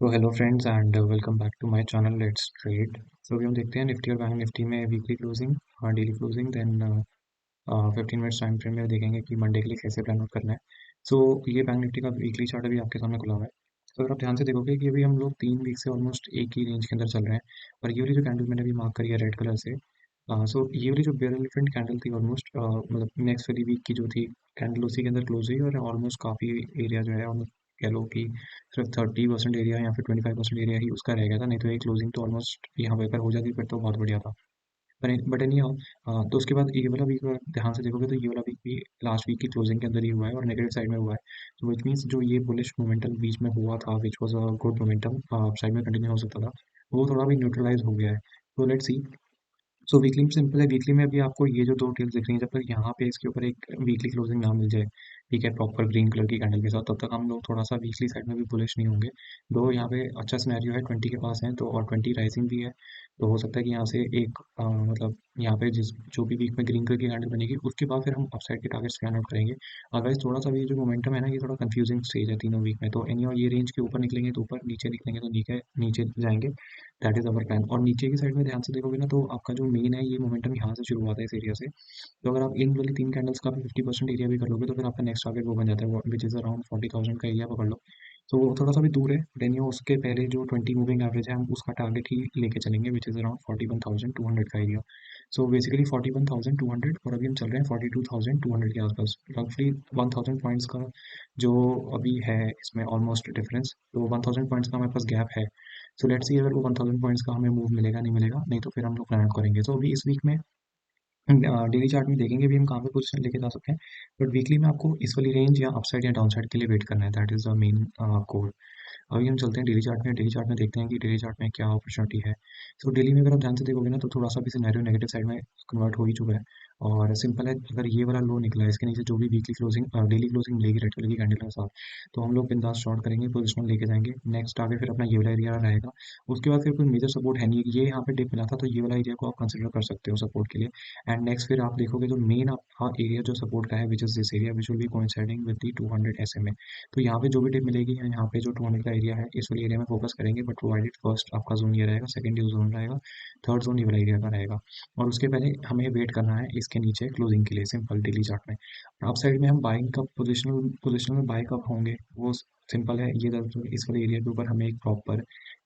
तो hello friends and welcome back to my channel let's trade. So अभी हम देखते हैं निफ्टी और बैंक निफ्टी में वीकली क्लोजिंग और daily closing then 15 minutes time frame में देखेंगे कि मंडे के लिए कैसे प्लान आउट करना है। सो ये बैंक निफ्टी का वीकली चार्ट अभी आपके सामने खुला हुआ है। तो अगर आप ध्यान से देखोगे कि अभी हम लोग 3 वीक से ऑलमोस्ट एक ही रेंज के अंदर चल रहे हैं। और ये वाली जो कैंडल मैंने अभी मार्क करी है रेड कलर से, सो ये वाली जो बेयर एलिफेंट कैंडल थी ऑलमोस्ट मतलब नेक्स्ट वाली वीक की जो थी कैंडल उसी के अंदर क्लोज हुई और ऑलमोस्ट काफ़ी एरिया जो है ऑलमोस्ट कह लो कि सिर्फ 30% एरिया या फिर 25% एरिया ही उसका रह गया था, नहीं तो ये क्लोजिंग तो ऑलमोस्ट यहाँ पे अगर हो जाती फिर तो बहुत बढ़िया था। बट एनी हाउ, तो उसके बाद ये वाला वीक अगर ध्यान से देखोगे तो ये वाला वीक भी लास्ट वीक की क्लोजिंग के अंदर ही हुआ है और नेगेटिव साइड में हुआ है। तो विच मीन्स जो ये बुलिश मोमेंटम बीच में हुआ था which was a good momentum side में कंटिन्यू हो सकता था, वो थोड़ा भी न्यूट्रलाइज हो गया है। तो लेट्स सी। सो वीकली में सिंपल है, वीकली में अभी आपको ये जो दो टेल्स दिख रही हैं, जब तक यहाँ पे इसके ऊपर एक वीकली क्लोजिंग ना मिल जाए, ठीक है, प्रॉपर ग्रीन कलर की कैंडल के साथ, तब तक हम लोग थोड़ा सा वीकली साइड में भी बुलिश नहीं होंगे। दो यहाँ पे अच्छा सिनेरियो है, 20 के पास है तो, और 20 राइजिंग भी है। तो हो सकता है कि यहाँ से एक मतलब यहाँ पे जिस जो भी वीक में ग्रीन कलर की कैंडल बनेगी उसके बाद फिर हम अपसाइड के टारगेट स्कैन आउट करेंगे। अदरवाइज थोड़ा सा भी जो मोमेंटम है ना, ये थोड़ा कंफ्यूजिंग स्टेज है तीनों वीक में। तो एनी और ये रेंज के ऊपर निकलेंगे तो ऊपर, नीचे निकलेंगे तो नीचे नीचे जाएंगे। That is our plan. और नीचे की साइड में ध्यान से देखोगे ना, तो आपका जो मेन है ये मोमेंटम यहाँ से शुरू हुआ था इस एरिया से। तो अगर आप इन वाली तीन कैंडल्स का भी 50% एरिया भी कर लोगे तो फिर आपका नेक्स्ट टारगेट वो बन जाता है विच इज़ अराउंड 40,000 का एरिया पकड़ लो। तो वो थोड़ा सा भी दूर है, बट एनीहाउ उसके पहले जो 20 मूविंग एवरेज है हम उसका टारगेट ही लेके चलेंगे विच इज़ अराउंड 41,200 का एरिया। सो बेसिकली 41,200 और अभी हम चल रहे हैं 42,200 के आसपास, रफली 1,000 पॉइंट्स का जो अभी है इसमें ऑलमोस्ट डिफरेंस। तो 1,000 पॉइंट्स का हमारे पास गैप है। सो लेट्स सी अगर वो 1,000 पॉइंट्स का हमें मूव मिलेगा नहीं मिलेगा, नहीं तो फिर हम लोग प्लान आउट करेंगे। सो अभी इस वीक में डेली चार्ट में देखेंगे भी हम कहाँ पे पोजीशन लेके जा सकते हैं। बट वीकली में आपको इस वाली रेंज या अपसाइड या डाउन साइड के लिए वेट करना है, that is the main code. अभी हम चलते हैं डेली चार्ट में। डेली चार्ट में देखते हैं कि डेली चार्ट में क्या अपॉर्चुनिटी है। सो डेली में अगर आप ध्यान से देखोगे ना, तो थोड़ा सा भी सिनेरियो नेगेटिव साइड में कन्वर्ट हो ही चुका है। और सिंपल है, अगर ये वाला लो निकला है इसके नीचे जो भी वीकली क्लोजिंग डेली क्लोजिंग मिलेगी रेड कलर की कैंडल के साथ, तो हम लोग बिंदास शॉर्ट करेंगे, पोजिशन लेके जाएंगे। नेक्स्ट आगे फिर अपना ये वाला एरिया रहेगा। उसके बाद फिर कोई मेजर सपोर्ट है नहीं, ये यहाँ पे डिप मिला था तो ये वाला एरिया को आप कंसिडर कर सकते हो सपोर्ट के लिए। एंड नेक्स्ट फिर आप देखोगे जो मेन आपका एरिया जो सपोर्ट का है which is this area which will be coinciding with the 200 SMA। तो यहाँ पे जो भी टिप मिलेगी या यहाँ पे जो 200 का एरिया है इस वाले एरिया में फोकस करेंगे, बट प्रोवाइडेड फर्स्ट आपका जोन ये रहेगा, सेकंड ये जोन रहेगा, थर्ड जोन ये वाला एरिया का रहेगा। और उसके पहले हमें वेट करना है इसके नीचे क्लोजिंग के लिए, सिंपल डेली चार्ट में। अप साइड में हम बाइंग कब पोजिशन में बाय कब होंगे वो सिंपल है, ये दरअसल इस वाले एरिया के ऊपर हमें एक प्रॉपर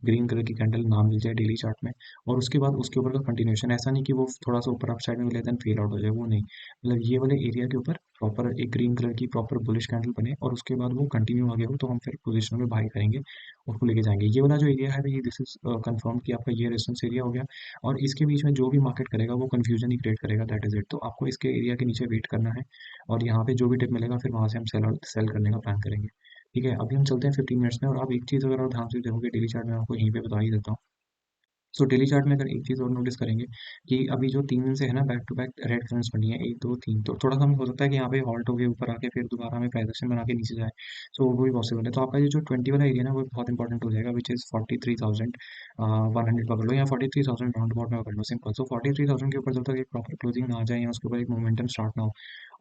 ग्रीन कलर की कैंडल ना मिल जाए डेली चार्ट में, और उसके बाद उसके ऊपर का कंटिन्यूशन, ऐसा नहीं कि वो थोड़ा सा ऊपर अप साइड में मिले देन फेल आउट हो जाए, वो नहीं। मतलब ये वाले एरिया के ऊपर प्रॉपर एक ग्रीन कलर की प्रॉपर बुलिश कैंडल बने और उसके बाद वो कंटिन्यू आगे हो तो हम फिर पोजीशन में बाई करेंगे, उसको लेके जाएंगे। ये वाला जो एरिया है ये दिस इज कंफर्म कि आपका ये रेजिस्टेंस एरिया हो गया। और इसके बीच में जो भी मार्केट करेगा वो कंफ्यूजन ही क्रिएट करेगा, दैट इज इट। तो आपको इसके एरिया के नीचे वेट करना है और यहाँ पे जो भी टिप मिलेगा फिर वहाँ से हम सेल करने का प्लान करेंगे। ठीक है, अभी हम चलते हैं 15 मिनट्स में। और आप एक चीज़ अगर आप ध्यान से देखोगे डेली चार्ट में, आपको यहीं पे बता ही देता हूँ। सो डेली चार्ट में अगर एक चीज़ और नोटिस करेंगे कि अभी जो 3 दिन से है ना, back to back red currents बनी है, 1 2 3, तो थोड़ा सा हमें हो सकता है कि यहाँ पे हॉल्ट हो गए ऊपर आके फिर दोबारा हमें प्राइस एक्शन बना के नीचे जाए। सो वो भी पॉसिबल है। तो आपका ये जो 20 वाला एरिया ना वो बहुत इंपॉर्टेंट हो जाएगा विच इज़ 43,100 पकड़ लो या 43,000 राउंड अबाउट में पकड़ लो, सिंपल। सो 43,000 के ऊपर जब तक एक प्रॉपर क्लोजिंग ना आ जाए या उसके ऊपर एक मोमेंटम स्टार्ट ना हो,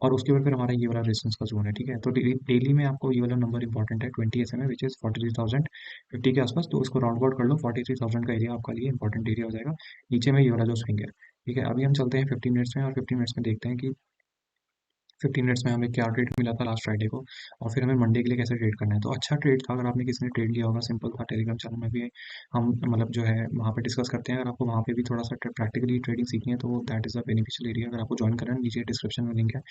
और उसके बाद फिर हमारा ये वाला रेजिस्टेंस का जोन है, ठीक है। तो डेली में आपको ये वाला नंबर इंपॉर्टेंट है, 20 SMA विच इज़ 43,050 के आसपास। तो उसको राउंड अबाउट कर लो, 43,000 का एरिया आपका लिए इंपॉर्टेंट एरिया हो जाएगा। नीचे में ये वाला जो स्विंग है, ठीक है। अभी हम चलते हैं 15 मिनट्स में और 15 मिनट्स में देखते हैं कि 15 मिनट्स में हमें क्या ट्रेड मिला था लास्ट फ्राइडे को, और फिर हमें मंडे के लिए कैसे ट्रेड करना है। तो अच्छा ट्रेड था, अगर आपने किसी ने ट्रेड लिया होगा, सिंपल था। टेलीग्राम चैनल में भी हम मतलब जो है वहाँ पे डिस्कस करते हैं। अगर आपको वहाँ पे भी थोड़ा सा प्रैक्टिकली ट्रेडिंग सीखनी है तो that is a beneficial area. अगर आपको ज्वाइन करना है, नीचे डिस्क्रिप्शन में लिंक है,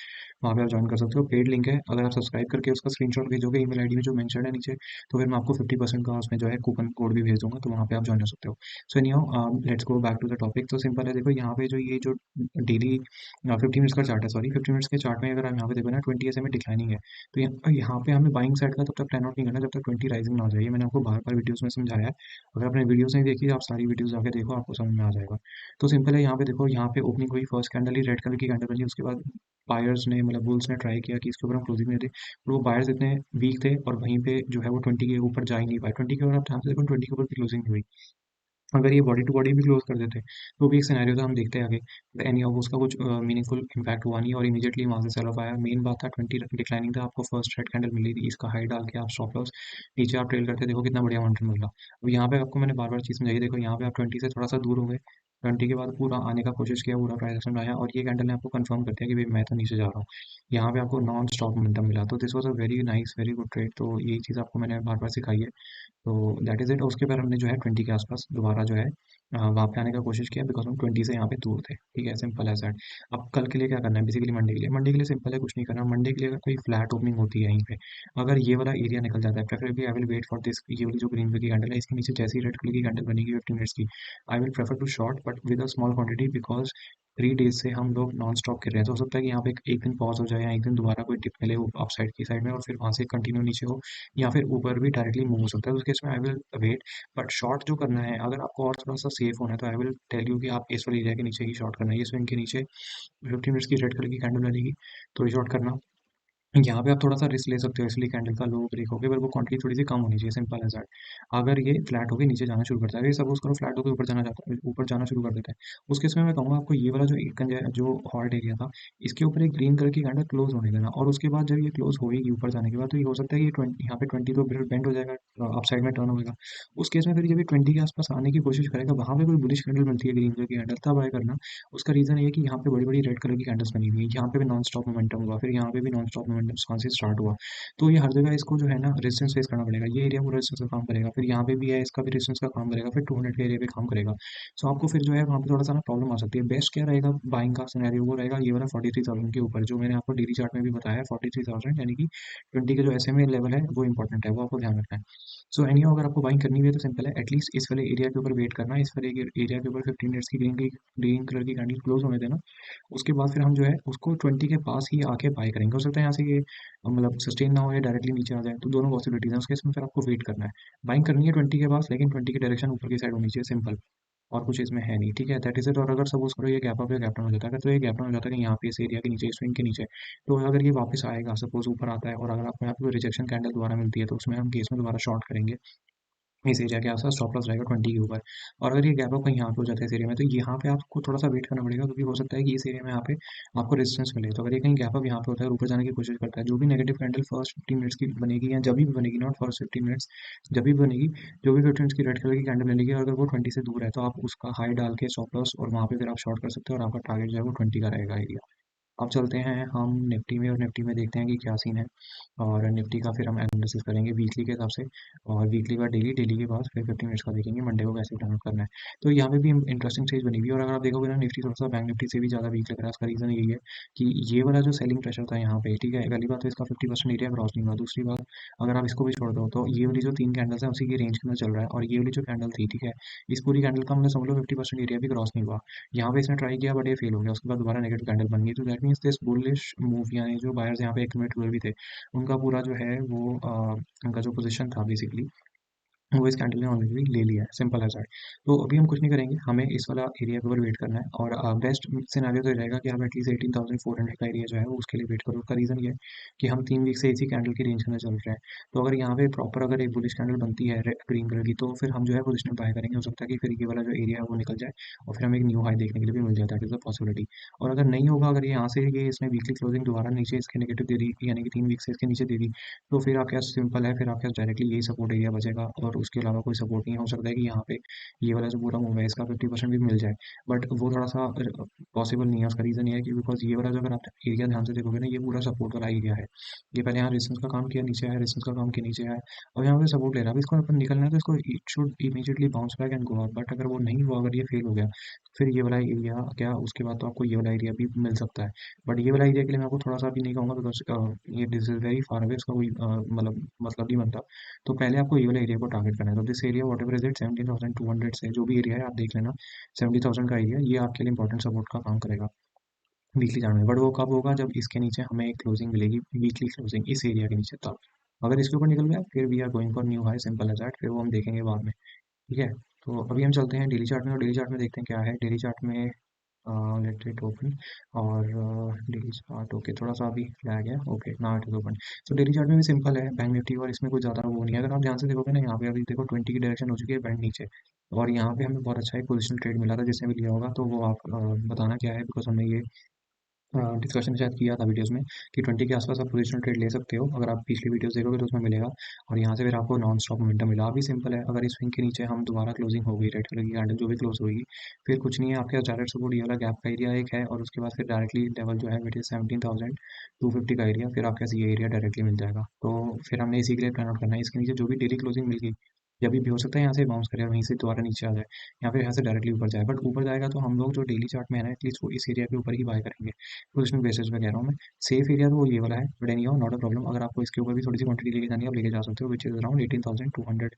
वहाँ पे आप ज्वाइन कर सकते हो। पेड लिंक है, अगर आप सब्सक्राइब करके उसका स्क्रीनशॉट भेजोगे ईमेल आईडी में जो मेंशन है नीचे, तो फिर मैं आपको 50% का उसमें जो है कूपन कोड भी भेज दूंगा, तो वहाँ पे आप ज्वाइन हो सकते हो। So anyhow let's go back to the topic. तो सिंपल है, देखो यहाँ पे जो ये जो डेली 15 मिनट्स का चार्ट है, सॉरी 15 मिनट्स के चार्ट में अगर आप यहाँ पे देखो ना, 20 SMA डिक्लाइनिंग है। तो यहाँ पे हमें बाइंग साइड का तब तक प्लान आउट नहीं करना जब तक 20 राइजिंग ना हो जाए। मैंने आपको बार बार वीडियोस में समझाया है। अगर आपने वीडियोस नहीं देखी, आप सारी वीडियोस जाके देखो, आपको समझ में आ जाएगा। तो सिंपल है, यहाँ पे देखो, यहाँ पे ओपनिंग हुई, फर्स्ट कैंडल ही रेड कलर की कैंडल बनी, उसके बाद बायर्स ने मतलब बुल्स ने ट्राई किया कि इसके ऊपर हम क्लोजिंग में थे, पर वो बायर्स इतने वीक थे और वहीं पे जो है वो 20 के ऊपर जा ही नहीं पाए। 20 के ऊपर आप ध्यान से देखो, 20 के ऊपर की क्लोजिंग नहीं हुई। अगर ये बॉडी टू बॉडी भी क्लोज कर देते तो भी एक सिनेरियो था, हम देखते हैं आगे। एनी ऑफ उसका कुछ मीनिंगफुल इम्पैक्ट हुआ नहीं और इमीडिएटली वहाँ से सेल ऑफ आया। मेन बात था 20 डिक्लाइनिंग था, आपको फर्स्ट रेड कैंडल मिली थी, इसका हाई डाल के आप स्टॉप लॉस नीचे आप ट्रेल करते देखो कितना बढ़िया माउंटेन मिला। अब यहाँ पे आपको मैंने बार बार चीज़ समझाई, देखो यहाँ पे आप 20 से थोड़ा सा दूर हो गए, 20 के बाद पूरा आने का कोशिश किया, पूरा प्राइस एक्शन आया और ये कैंडल ने आपको कंफर्म कर दिया कि भाई मैं तो नीचे जा रहा हूँ। यहाँ पे आपको नॉन स्टॉप मोमेंटम मिला, तो this was a very nice very good trade. तो यही चीज़ आपको मैंने बार बार सिखाई है। तो दैट इज़ इट। उसके बाद हमने जो है 20 के आसपास दोबारा जो है वहाँ पे आने का कोशिश किया, बिकॉज हम 20 से यहाँ पे दूर थे। ठीक है, सिंपल एज दैट। अब कल के लिए क्या करना है, बेसिकली मंडे के लिए सिंपल है, कुछ नहीं करना। मंडे के लिए अगर कोई फ्लैट ओपनिंग होती है यहीं पे, अगर ये वाला एरिया निकल जाता है, preferably I will wait for this, ये वाली जो ग्रीन कलर की कैंडल है इसके नीचे जैसी रेड कलर की कैंडल बनेगी 15 मिनट्स की, I will prefer to short but with a small quantity, because 3 days से हम लोग नॉन स्टॉप कर रहे हैं। तो हो सकता है कि यहाँ पे एक दिन पॉज हो जाए या एक दिन दोबारा कोई टिप मिले अप साइड की साइड में और फिर वहाँ से कंटिन्यू नीचे हो, या फिर ऊपर भी डायरेक्टली मूव हो सकता है। तो उस केस में I will wait. But short जो करना है, अगर आपको और थोड़ा सा सेफ होना है, तो आई विल टेल यू कि आप इस वाले एरिया के नीचे ही शॉर्ट करना है। ये स्विंग के नीचे 15 मिनट्स की रेड कलर की कैंडल बनेगी, तो ये शॉर्ट करना। यहाँ पे आप थोड़ा सा रिस्क ले सकते हो, इसलिए कैंडल का लो ब्रेक हो गया, पर वो क्वांटिटी थोड़ी सी कम होनी चाहिए, सिंपल एज दैट। अगर ये फ्लैट होकर नीचे जाना शुरू करता है, सपोज करो फ्लैट होकर ऊपर जाना शुरू कर देता है, उस केस में मैं कहूँगा आपको ये वाला जो हॉल्ट एरिया था, इसके ऊपर एक ग्रीन कलर की कैंडल क्लोज होने देना। और उसके बाद जब ये क्लोज होगी ऊपर जाने के बाद, तो ये हो सकता है कि 20, यहाँ पे 20 तो बेंड हो जाएगा, अप साइड में टर्न होगा। उस केस में फिर जब ये 20 के आसपास आने की कोशिश करेगा, वहाँ पे कोई बुलिश कैंडल मिलती है ग्रीन कलर की कैंडल, तब आए करना। उसका रीज़न ये है कि यहाँ पे बड़ी बड़ी रेड कलर की कैंडल्स बनी हुई है, यहाँ पे भी नॉन स्टॉप मोमेंटम हुआ, फिर यहाँ पे भी नॉन स्टॉप मोमेंटम कहाँ से स्टार्ट हुआ। तो ये हर जगह इसको जो है ना रेजिस्टेंस फेस करना पड़ेगा। ये एरिया पूरा रेजिस्टेंस का काम करेगा, फिर यहाँ पे भी है, इसका भी रेजिस्टेंस का काम करेगा, फिर 200 के एरिया पे काम करेगा। सो आपको फिर जो है वहाँ पे थोड़ा सा ना प्रॉब्लम आ सकती है। बेस्ट क्या रहेगा बाइंग का सिनेरियो, वो रहेगा ये वाला 43,000 के ऊपर, जो मैंने आपको डेली चार्ट में भी बताया है 43,000, यानी कि 20 के जो SMA लेवल है वो इंपॉर्टेंट है, वो आपको ध्यान रखना है। सो एनी अगर आपको बाइंग करनी भी है तो सिंपल है, एटलीस्ट इस वाले एरिया के ऊपर वेट करना, इस वाले एरिया के ऊपर 15 मिनट्स की ग्रीन कलर की कैंडल क्लोज होने देना। उसके बाद फिर हम जो है उसको 20 के पास ही आके बाय करेंगे। हो सकता है यहाँ से ये मतलब सस्टेन ना हो या डायरेक्टली नीचे आ जाए, तो दोनों पॉसिबिलिटीज हैं। उसके इसमें फिर आपको वेट करना है, बाइंग करनी है 20 के पास, लेकिन 20 की डायरेक्शन ऊपर की साइड होनी चाहिए, सिंपल। और कुछ इसमें है नहीं, ठीक है, दैट इज इट। और अगर सपोज करो ये गैप अप या गैप डाउन हो जाता है, अगर तो ये गैप डाउन हो जाता है कि यहाँ पे इस एरिया के नीचे, स्विंग के नीचे, तो अगर ये वापस आएगा, सपोज ऊपर आता है और अगर आपको यहाँ पे रिजेक्शन कैंडल दोबारा मिलती है, तो उसमें हम केस में दोबारा शॉर्ट करेंगे इस एरिया के आसपास, स्टॉप लॉस रहेगा 20 के ऊपर। और अगर ये गैप अप कहीं यहाँ पे हो जाता है इस एरिया में, तो यहाँ पे आपको थोड़ा सा वेट करना पड़ेगा, क्योंकि हो सकता है कि इस एरिया में यहाँ पे आपको रेजिस्टेंस मिले। तो अगर ये कहीं गैप अप यहाँ पे होता है और ऊपर जाने की कोशिश करता है, जो भी नेगेटिव कैंडल फर्स्ट 15 मिनट्स की बनेगी, या जब भी बनेगी, नॉट फर्स्ट 15 मिनट्स, जब भी बनेगी, जो भी 15 मिनट्स की रेड कलर की कैंडल बनेगी, अगर वो 20 से दूर है, तो आप उसका हाई डाल के स्टॉप लॉस और वहाँ पे फिर आप शॉर्ट कर सकते हो, और आपका टारगेट जो है वो 20 का रहेगा एरिया। अब चलते हैं हम निफ्टी में, और निफ्टी में देखते हैं कि क्या सीन है। और निफ्टी का फिर हम एनालिसिस करेंगे वीकली के हिसाब से, और वीकली का डेली, डेली के बाद फिर 15 मिनट्स का देखेंगे मंडे को कैसे प्लान करना है। तो यहाँ पे भी इंटरेस्टिंग चीज़ बनी हुई है। और अगर आप देखोगे ना, निफ्टी थोड़ा सा बैंक निफ्टी से भी ज़्यादा वीक लग रहा है। इसका रीज़न यही है कि ये वाला जो सेलिंग प्रेशर था यहाँ पे, ठीक है, पहली बात तो इसका 50% एरिया क्रॉस नहीं हुआ। दूसरी बात, अगर आप इसको भी छोड़ दो, तो ये वाली जो 3 कैंडल्स हैं उसी की रेंज के अंदर चल रहा है, और ये वाली जो कैंडल थी, ठीक है, इस पूरी कैंडल का हमने समझ लो 50% एरिया भी क्रॉस नहीं हुआ। यहाँ पे इसने ट्राई किया बट ये फेल हो गया, उसके बाद दोबारा नेगेटिव कैंडल बन गई। तो that means this bullish move, यानी जो बायर्स यहाँ पे एक्यूमुलेट हुए भी थे, उनका पूरा जो है वो उनका जो पोजीशन था बेसिकली, वो इस कैंडल ने ऑलरेडी ले लिया है, सिंपल एज दैट। तो अभी हम कुछ नहीं करेंगे, हमें इस वाला एरिया के ऊपर वेट करना है। और बेस्ट सिनेरियो तो ये रहेगा कि आप एटलीस्ट 18,400 का एरिया जो है वो उसके लिए वेट करो। उसका रीज़न ये है कि हम 3 वीक से इसी कैंडल की रेंज के अंदर चल रहे हैं। तो अगर यहाँ पे प्रॉपर अगर एक बुलिश कैंडल बनती है ग्रीन कलर की, तो फिर हम जो है पोजिशन बाय करेंगे। हो सकता है कि फिर ये वाला जो एरिया है वो निकल जाए और फिर हमें एक न्यू हाई देखने के लिए भी मिल जाए, दैट इज़ अ पॉसिबिलिटी। और अगर नहीं होगा, अगर यहाँ से ये इसने वीकली क्लोजिंग दोबारा नीचे इसके नेगेटिव दे दी, यानी कि 3 वीक से इसके नीचे दे दी, तो फिर आपके पास सिंपल है, फिर आपके पास डायरेक्टली यही सपोर्ट एरिया बचेगा और उसके अलावा कोई सपोर्ट नहीं है। हो सकता है कि यहाँ पे ये वाला जो पूरा मूव है इसका 50% भी मिल जाए, बट वो थोड़ा सा पॉसिबल नहीं है। उसका रीज़न ये है कि बिकॉज ये वाला जो, अगर आप एरिया ध्यान से देखोगे ना, ये पूरा सपोर्ट वाला एरिया है। ये पहले यहाँ रेजिस्टेंस का काम किया, नीचे आया, रेजिस्टेंस का काम किया, नीचे आया, और यहाँ पे सपोर्ट ले रहा है। अब इसको अपन निकलना है, तो इसको it should immediately bounce back and go up. But अगर वो नहीं हुआ, अगर ये फेल हो गया, तो फिर ये वाला एरिया क्या, उसके बाद तो आपको ये वाला एरिया भी मिल सकता है। बट ये वाला एरिया के लिए मैं आपको थोड़ा सा भी नहीं कहूँगा, बिकॉज ये this is very far away, उसका कोई मतलब नहीं बनता। तो पहले आपको ये वाला एरिया को टारगेट करना है। तो this area what ever is it, 17,200 से जो भी एरिया है आप देख लेना, 70,000 का एरिया, ये आपके लिए इंपॉर्टेंट सपोर्ट का काम करेगा वीकली चार्ट में। बट वो कब होगा, जब इसके नीचे हमें एक क्लोजिंग मिलेगी, वीकली क्लोजिंग इस एरिया के नीचे, तब। अगर इसके ऊपर निकल गया, फिर we are going for new high, simple as that, फिर वो हम देखेंगे बाद में। ठीक है, तो अभी हम चलते हैं डेली चार्ट में, और डेली चार्ट में देखते हैं क्या है डेली चार्ट में। Let it open. और डेली चार्ट ओके, थोड़ा सा अभी लैग है, ओके ना इट इज ओपन। तो डेली चार्ट में भी सिंपल है बैंक निफ्टी, और इसमें कुछ ज़्यादा वो नहीं है। अगर आप ध्यान से देखोगे ना, यहाँ पे अभी देखो 20 की डायरेक्शन हो चुकी है, बैंक नीचे। और यहाँ पे हमें बहुत अच्छा एक पोजिशनल ट्रेड मिला था जिसने भी लिया होगा, तो वो आप बताना क्या है, बिकॉज हमने ये डिस्कशन शायद किया था वीडियोस में कि 20 के आसपास आप पोजिशनल ट्रेड ले सकते हो। अगर आप पिछली वीडियोस देखोगे तो उसमें मिलेगा। और यहाँ से फिर आपको नॉन स्टॉप मोमेंटम मिला। अभी सिंपल है, अगर इस स्विंग के नीचे हम दोबारा क्लोजिंग हो गई, रेड कलर की कैंडल जो भी क्लोज होगी, फिर कुछ नहीं है आपके पास डायरेक्ट सपोर्ट ये वाला गैप का एरिया एक है, और उसके बाद फिर डायरेक्टली लेवल जो है विट इज 17,250 का एरिया, फिर आपके पास ये एरिया डायरेक्टली मिल जाएगा। तो फिर हमने इसी के लिए प्लान आउट करना है। इसके नीचे जो भी डेली क्लोजिंग मिल गई, जब भी हो सकता है यहाँ से बाउंस करे और वहीं से दोबारा नीचे आ जाए, या फिर यहाँ से डायरेक्टली ऊपर जाए। बट ऊपर जाएगा तो हम लोग जो डेली चार्ट में है ना, एटलीस्ट वो इस एरिया के ऊपर ही बाय करेंगे। पोजिशनल बेसिस पे कह रहा हूँ मैं। सेफ एरिया तो वो ये वाला है, but any how not a problem. अगर आपको इसके ऊपर भी थोड़ी सी क्वांटिटी लेके जानी है, आप लेके जा सकते हो, विच इज अराउंड 18,200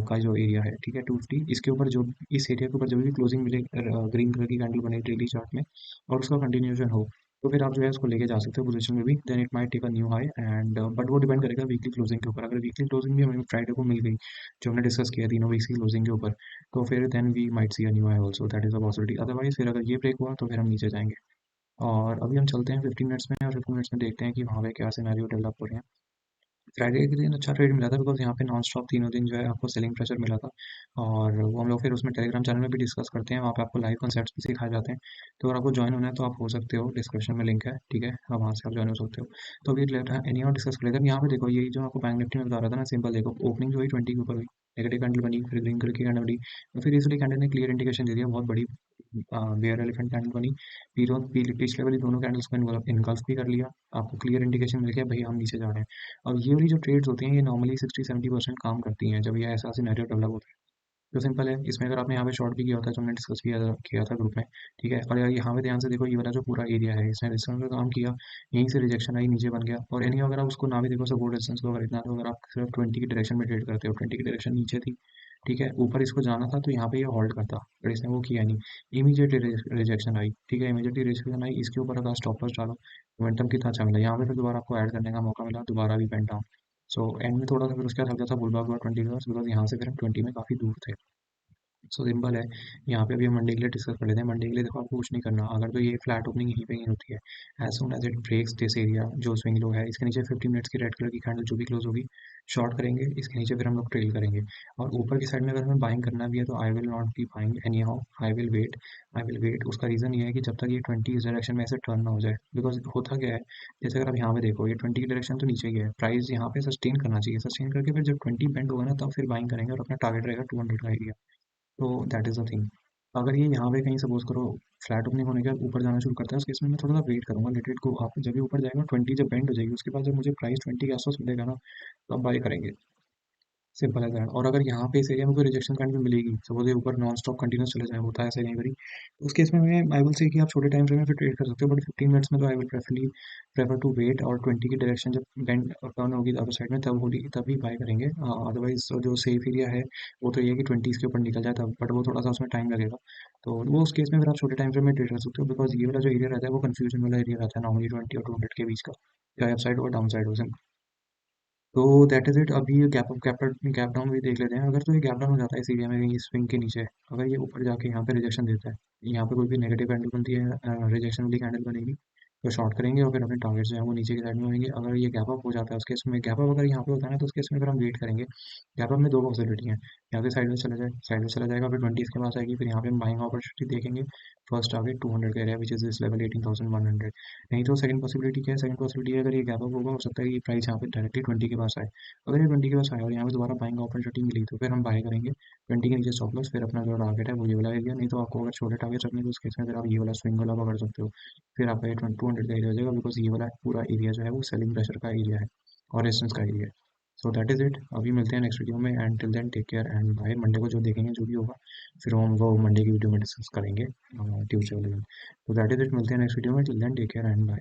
का जो एरिया है, ठीक है, 250। इसके ऊपर जो इस एरिया के ऊपर जो भी क्लोजिंग मिले, ग्रीन कलर की कैंडल बने डेली चार्ट में, और उसका कंटिन्यूएशन हो, तो फिर आप जो है उसको लेके जा सकते हो पोजीशन में भी। Then it might take a new high and but वो डिपेंड करेगा वीकली क्लोजिंग के ऊपर। अगर वीकली क्लोजिंग भी हमें फ्राइडे को मिल गई, जो हमने डिस्कस किया तीनों वीक्स की क्लोजिंग के ऊपर, तो फिर then we might see a new high also, that is a possibility. Otherwise फिर अगर ये ब्रेक हुआ तो फिर हम नीचे जाएंगे। और अभी हम चलते हैं 15 मिनट्स में, और 15 मिनट्स में देखते हैं कि वहाँ पे क्या सिनेरियो डेवलप हो रहे हैं। फ्राइडे के दिन अच्छा ट्रेड मिला था, बिकॉज यहाँ पे नॉन स्टॉप तीनों दिन जो है आपको सेलिंग प्रेशर मिला था। और वो हम लोग फिर उसमें टेलीग्राम चैनल में भी डिस्कस करते हैं, वहाँ पे आपको लाइव कॉन्सेप्ट्स भी सिखाए जाते हैं। तो अगर आपको ज्वाइन होना है तो आप हो सकते हो, डिस्क्रिप्शन में लिंक है, ठीक है, आप वहाँ से आप ज्वाइन हो सकते हो। तो अभी एनी और डिस्कस कर लेते हैं। यहाँ पे देखो, ये जो आपको बैंक निफ्टी में बता रहा था ना, सिंपल देखो, ओपनिंग जो हुई 20 के ऊपर हुई, नेगेटिव कैंडल बनी, फिर ग्रीन कलर की कैंडल बनी, और फिर इसलिए कैंडल ने क्लियर इंडिकेशन दे दिया, बहुत बड़ी बेयर एलिफेंट कैंडल बनी। पिछले वाली दोनों कैंडल्स को इनगल्फ भी कर लिया, आपको क्लियर इंडिकेशन मिल गया भाई हम नीचे जा रहे हैं। अब ये वाली जो ट्रेड्स होती हैं, ये नॉर्मली 60-70% काम करती हैं जब ये ऐसा सिनेरियो डेवलप होता है। तो सिंपल है, इसमें अगर आपने यहाँ पे शॉर्ट भी किया होता है, जो हमने डिस्कस किया था ग्रुप में, ठीक है। और यार यहाँ पे ध्यान से देखो, ये वाला जो पूरा एरिया है, इसने रेजिस्टेंस का काम किया, यहीं से रिजेक्शन आई, नीचे बन गया। और एनी अगर आप उसको ना भी देखो सपोर्ट रेजिस्टेंस को, अगर इतना, तो अगर आप सिर्फ 20 की डायरेक्शन में ट्रेड करते हो, 20 की डायरेक्शन नीचे थी, ठीक है, ऊपर इसको जाना था, तो यहाँ पे ये होल्ड करता, बट इसने वो किया नहीं। इमीडिएटली रिजेक्शन आई, ठीक है, इमीडिएटली रिजेक्शन आई, इसके ऊपर अगर स्टॉप लॉस डालो, मोमेंटम कितना अच्छा मिला यहाँ पे, फिर दोबारा आपको ऐड करने का मौका मिला, दोबारा भी पेंट डाउन। सो एंड में थोड़ा सा फिर उसके बाद हल्का सा बुलबाग हुआ 20 के पास, बिकॉज यहाँ से फिर हम 20 में काफ़ी दूर थे। सो सिंपल है। यहाँ पे अभी हम मंडे के लिए डिस्कस कर लेते हैं। मंडे के लिए देखो, आपको कुछ नहीं करना, अगर तो ये फ्लैट ओपनिंग यहीं पे ही होती है, as soon as it breaks this area जो स्विंग लो है, इसके नीचे 50 मिनट्स की रेड कलर की कैंडल जो भी क्लोज होगी, शॉर्ट करेंगे, इसके नीचे फिर हम लोग ट्रेल करेंगे। और ऊपर की साइड में अगर हमें बाइंग करना भी है, तो I will not be buying anyhow, I will wait. उसका रीज़न ये है कि जब तक ये 20 इस डायरेक्शन में ऐसे टर्न ना हो जाए, बिकॉज होता क्या है, जैसे अगर आप यहाँ पे देखो, ये 20 की डायरेक्शन तो नीचे ही है, प्राइस यहाँ पे सस्टेन करना चाहिए, सस्टेन करके फिर जब 20 बेंड होगा ना, तब फिर बाइंग करेंगे, और अपना टारगेट रहेगा 200 का एरिया। तो दैट इज़ द थिंग। अगर ये यहाँ पे कहीं सपोज करो फ्लैट ओपनिंग होने के बाद ऊपर जाना शुरू करता है, उस केस में मैं थोड़ा सा वेट करूंगा, लेट इट गो। आप जब भी ऊपर जाएगा 20 जब बेंड हो जाएगी, उसके बाद जब मुझे प्राइस 20 के आसपास मिलेगा ना, तो आप बाय करेंगे। सिंपल है दैट। और अगर यहाँ पे इस एरिया में कोई रिजेक्शन काइंड भी मिलेगी, सपोज ये ऊपर नॉन स्टॉप कंटिन्यूस चले जाए, होता है ऐसे कई बारी, तो उस केस में मैं आई विल से कि आप छोटे टाइम फ्रेम में फिर ट्रेड कर सकते हो, बट 15 मिनट्स में तो I will prefer to wait. और 20 की डायरेक्शन जब बेंड टर्न होगी अदर साइड में, तब होगी, तभी बाय करेंगे। अदरवाइज जो सेफ एरिया है, वो तो ये है कि 20 के ऊपर निकल जाए तब, बट वो थोड़ा सा उसमें टाइम लगेगा। तो वो उस केस में फिर आप छोटे टाइम फ्रेम में ट्रेड कर सकते हो, बिकॉज ये वाला जो एरिया रहता है वो कंफ्यूजन वाला एरिया रहता है, नॉर्मली 20 और 200 के बीच का, या अप साइड और डाउन साइड हो। तो दैट इज़ इट। अभी ये गैप डाउन भी देख लेते हैं। अगर तो ये गैप डाउन हो जाता है इस एरिया में, कहीं स्विंग के नीचे, अगर ये ऊपर जाके यहाँ पे रिजेक्शन देता है, यहाँ पे कोई भी नेगेटिव कैंडल बनती है, रिजेक्शन वाली कैंडल बनेगी, तो शॉर्ट करेंगे, और फिर अपने टारगेट जो है वो नीचे की साइड में होंगे। अगर ये गैप अप हो जाता है, उस केस में गैप अप अगर यहाँ पे होता है ना, तो उस केस में फिर हम वेट करेंगे। गैप अप में दो पॉसिबिलिटी है, या फिर साइड में चला जाए, साइड में चला जाएगा, फिर 20 के पास आएगी, फिर यहाँ पे हम बाइंग अपॉर्चुनिटी देखेंगे। फर्स्ट टारगेट 200 का area, which is this level 18,100। नहीं तो सेकंड पॉसिबिलिटी क्या है, सेकंड पॉसिबिलिटी अगर ये गैप अप होगा, हो सकता है कि प्राइस यहाँ पे डायरेक्टली 20 के पास आए। अगर ये 20 के पास आया और यहाँ पे दोबारा बाइंग अपॉर्चुनिटी मिली, तो फिर हम बाय करेंगे 20 के नीचे स्टॉप लॉस, फिर अपना जो टारगेट है वो ये वाला एरिया। नहीं तो आपको अगर छोटे टारगेट रखने तो उस केस में फिर आप ये वाला स्विंग वाला पकड़ सकते हो, फिर आपका ये 200 का एरिया हो जाएगा, बिकॉज ये वाला पूरा एरिया जो है वो सेलिंग प्रेशर का एरिया है, और रेजिस्टेंस का एरिया है। So that is it. अभी मिलते हैं नेक्स्ट वीडियो में, and till then take care and bye. Monday को जो देखेंगे जो भी होगा, फिर हम वो मंडे की वीडियो में डिस्कस करेंगे ट्यूसडे वाले दिन। तो दैट इज इट, मिलते हैं नेक्स्ट वीडियो में, till then take care and bye.